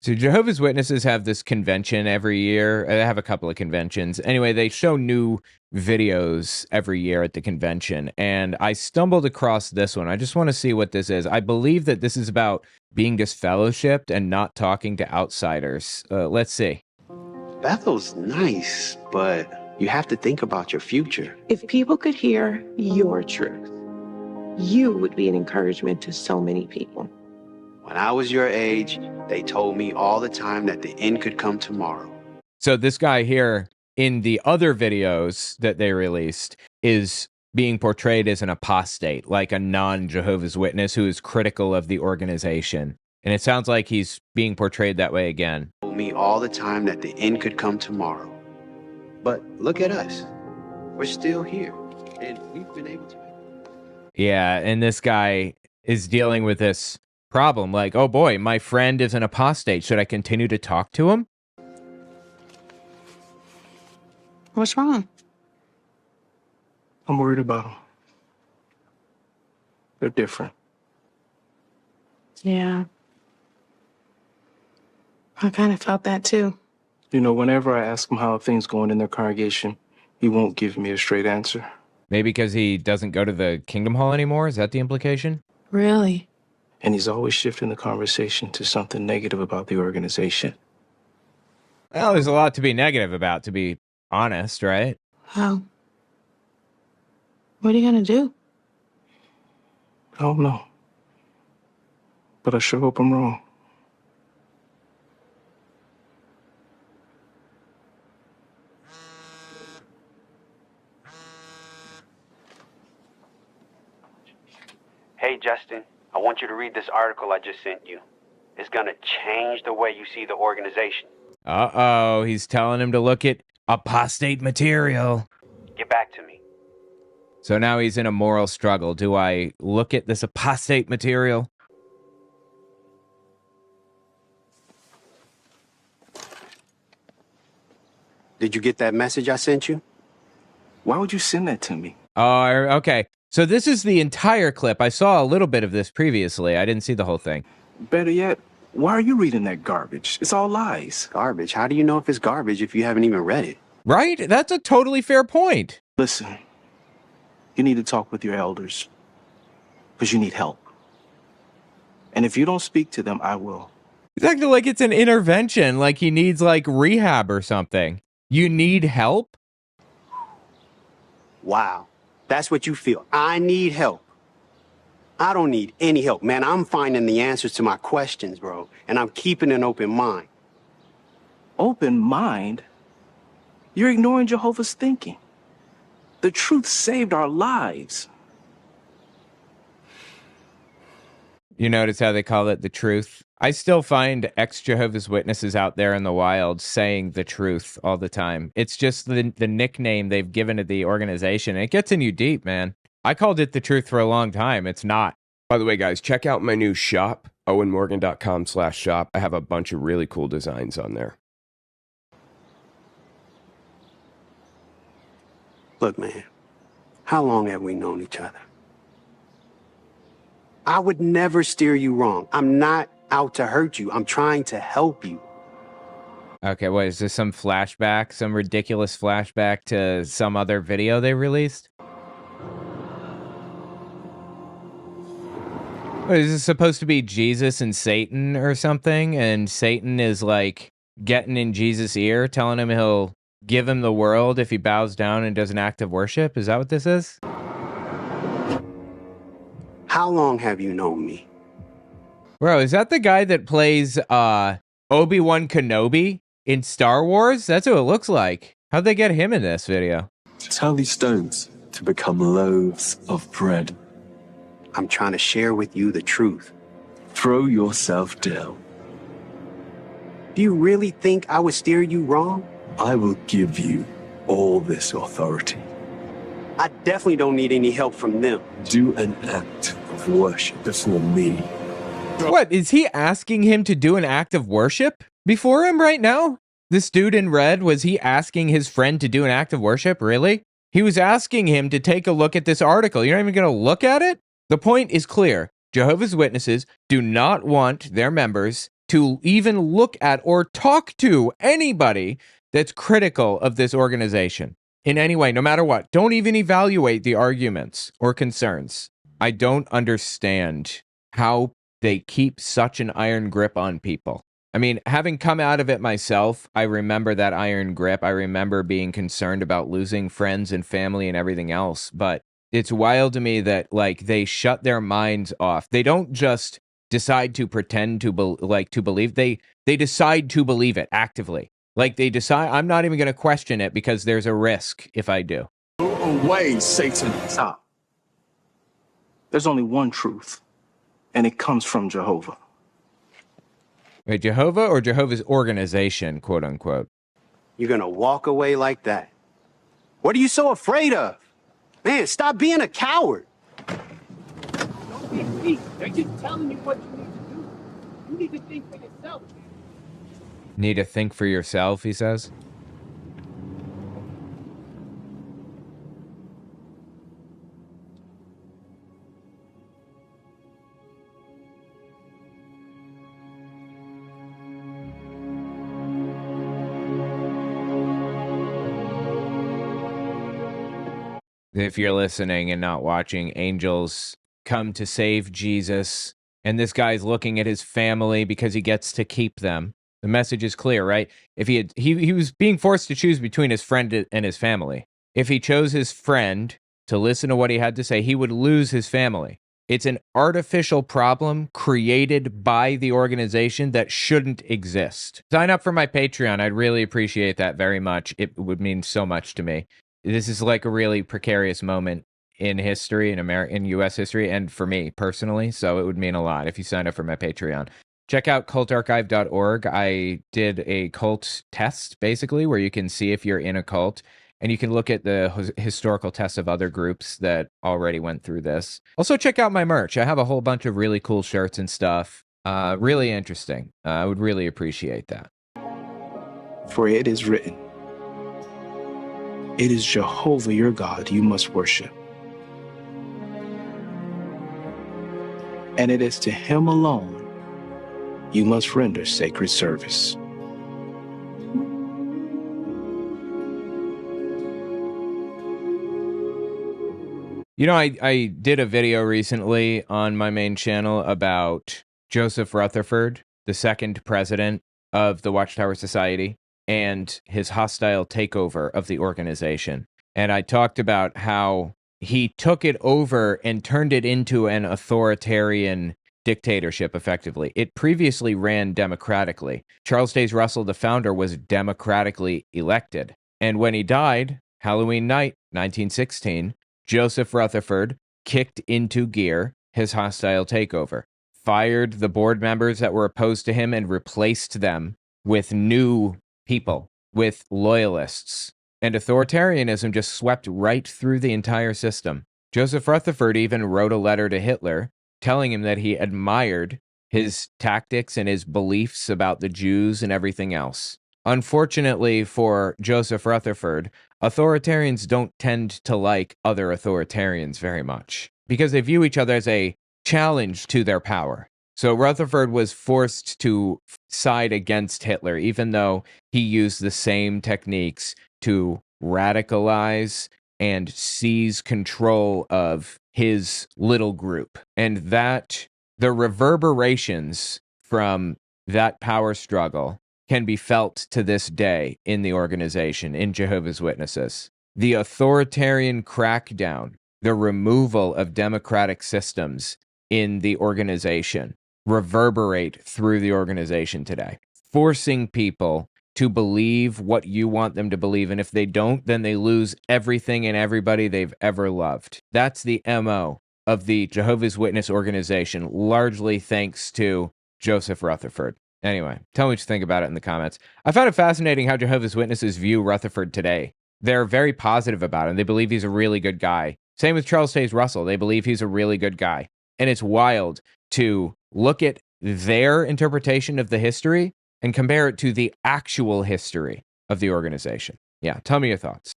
So Jehovah's Witnesses have this convention every year. They have a couple of conventions. Anyway, they show new videos every year at the convention, and I stumbled across this one. I just want to see what this is. I believe that this is about being disfellowshipped and not talking to outsiders. Let's see. Bethel's nice, but you have to think about your future. If people could hear your truth, you would be an encouragement to so many people. When I was your age, they told me all the time that the end could come tomorrow. So this guy here in the other videos that they released is being portrayed as an apostate, like a non-Jehovah's Witness who is critical of the organization. And it sounds like he's being portrayed that way again. Told me all the time that the end could come tomorrow. But look at us. We're still here, and we've been able to. Yeah, and this guy is dealing with this problem. Like, oh boy, my friend is an apostate. Should I continue to talk to him? What's wrong? I'm worried about them. They're different. Yeah. I kind of felt that too. You know, whenever I ask him how things going in their congregation, he won't give me a straight answer. Maybe because he doesn't go to the Kingdom Hall anymore? Is that the implication? Really? And he's always shifting the conversation to something negative about the organization. Well, there's a lot to be negative about, to be honest, right? How? What are you gonna do? I don't know. But I sure hope I'm wrong. Hey, Justin, I want you to read this article I just sent you. It's gonna change the way you see the organization. Uh-oh, he's telling him to look at apostate material. Get back to me. So now he's in a moral struggle. Do I look at this apostate material? Did you get that message I sent you? Why would you send that to me? Oh, okay. So this is the entire clip. I saw a little bit of this previously. I didn't see the whole thing. Better yet, why are you reading that garbage? It's all lies. Garbage? How do you know if it's garbage if you haven't even read it? Right? That's a totally fair point. Listen, you need to talk with your elders because you need help. And if you don't speak to them, I will. It's acting like it's an intervention, like he needs like rehab or something. You need help? Wow. That's what you feel. I need help. I don't need any help, man. I'm finding the answers to my questions, bro. And I'm keeping an open mind. Open mind? You're ignoring Jehovah's thinking. The truth saved our lives. You notice how they call it the truth? I still find ex-Jehovah's Witnesses out there in the wild saying the truth all the time. It's just the nickname they've given to the organization. It gets in you deep, man. I called it the truth for a long time. It's not. By the way, guys, check out my new shop, owenmorgan.com/shop. I have a bunch of really cool designs on there. Look, man, how long have we known each other? I would never steer you wrong. I'm not out to hurt you. I'm trying to help you. Okay, what, is this some flashback? Some ridiculous flashback to some other video they released? What, is this supposed to be Jesus and Satan or something? And Satan is like getting in Jesus' ear, telling him he'll give him the world if he bows down and does an act of worship? Is that what this is? How long have you known me? Bro, is that the guy that plays Obi-Wan Kenobi in Star Wars? That's who it looks like. How'd they get him in this video? Tell these stones to become loaves of bread. I'm trying to share with you the truth. Throw yourself down. Do you really think I would steer you wrong? I will give you all this authority. I definitely don't need any help from them. Do an act of worship before me. What, is he asking him to do an act of worship before him right now? This dude in red, was he asking his friend to do an act of worship? Really? He was asking him to take a look at this article. You're not even going to look at it? The point is clear. Jehovah's Witnesses do not want their members to even look at or talk to anybody that's critical of this organization in any way, no matter what. Don't even evaluate the arguments or concerns. I don't understand how they keep such an iron grip on people. I mean, having come out of it myself, I remember that iron grip. I remember being concerned about losing friends and family and everything else. But it's wild to me that, like, they shut their minds off. They don't just decide to pretend to believe. They decide to believe it actively. Like, they decide, I'm not even going to question it because there's a risk if I do. Away, Satan. Stop. There's only one truth, and it comes from Jehovah. Wait, Jehovah or Jehovah's organization, quote unquote? You're gonna walk away like that. What are you so afraid of? Man, stop being a coward. Don't be weak. They're just telling you what you need to do. You need to think for yourself. Need to think for yourself, he says. If you're listening and not watching, angels come to save Jesus, and this guy's looking at his family because he gets to keep them. The message is clear, right? If he was being forced to choose between his friend and his family. If he chose his friend to listen to what he had to say, he would lose his family. It's an artificial problem created by the organization that shouldn't exist. Sign up for my Patreon. I'd really appreciate that very much. It would mean so much to me. This is like a really precarious moment in history, in U.S. history, and for me personally, so it would mean a lot if you sign up for my Patreon. Check out cultarchive.org. I did a cult test, basically, where you can see if you're in a cult, and you can look at the historical tests of other groups that already went through this. Also, check out my merch. I have a whole bunch of really cool shirts and stuff. Really interesting. I would really appreciate that. For it is written, it is Jehovah your God you must worship. And it is to him alone you must render sacred service. You know, I did a video recently on my main channel about Joseph Rutherford, the second president of the Watchtower Society, and his hostile takeover of the organization. And I talked about how he took it over and turned it into an authoritarian dictatorship, effectively. It previously ran democratically. Charles Taze Russell, the founder, was democratically elected. And when he died, Halloween night, 1916, Joseph Rutherford kicked into gear his hostile takeover, fired the board members that were opposed to him and replaced them with new people, with loyalists. And authoritarianism just swept right through the entire system. Joseph Rutherford even wrote a letter to Hitler telling him that he admired his tactics and his beliefs about the Jews and everything else. Unfortunately for Joseph Rutherford, authoritarians don't tend to like other authoritarians very much because they view each other as a challenge to their power. So Rutherford was forced to side against Hitler, even though he used the same techniques to radicalize and seize control of his little group. And that the reverberations from that power struggle can be felt to this day in the organization, in Jehovah's Witnesses. The authoritarian crackdown, the removal of democratic systems in the organization reverberate through the organization today, forcing people to believe what you want them to believe. And if they don't, then they lose everything and everybody they've ever loved. That's the MO of the Jehovah's Witness organization, largely thanks to Joseph Rutherford. Anyway, tell me what you think about it in the comments. I found it fascinating how Jehovah's Witnesses view Rutherford today. They're very positive about him. They believe he's a really good guy. Same with Charles Taze Russell. They believe he's a really good guy. And it's wild to look at their interpretation of the history and compare it to the actual history of the organization. Yeah, tell me your thoughts.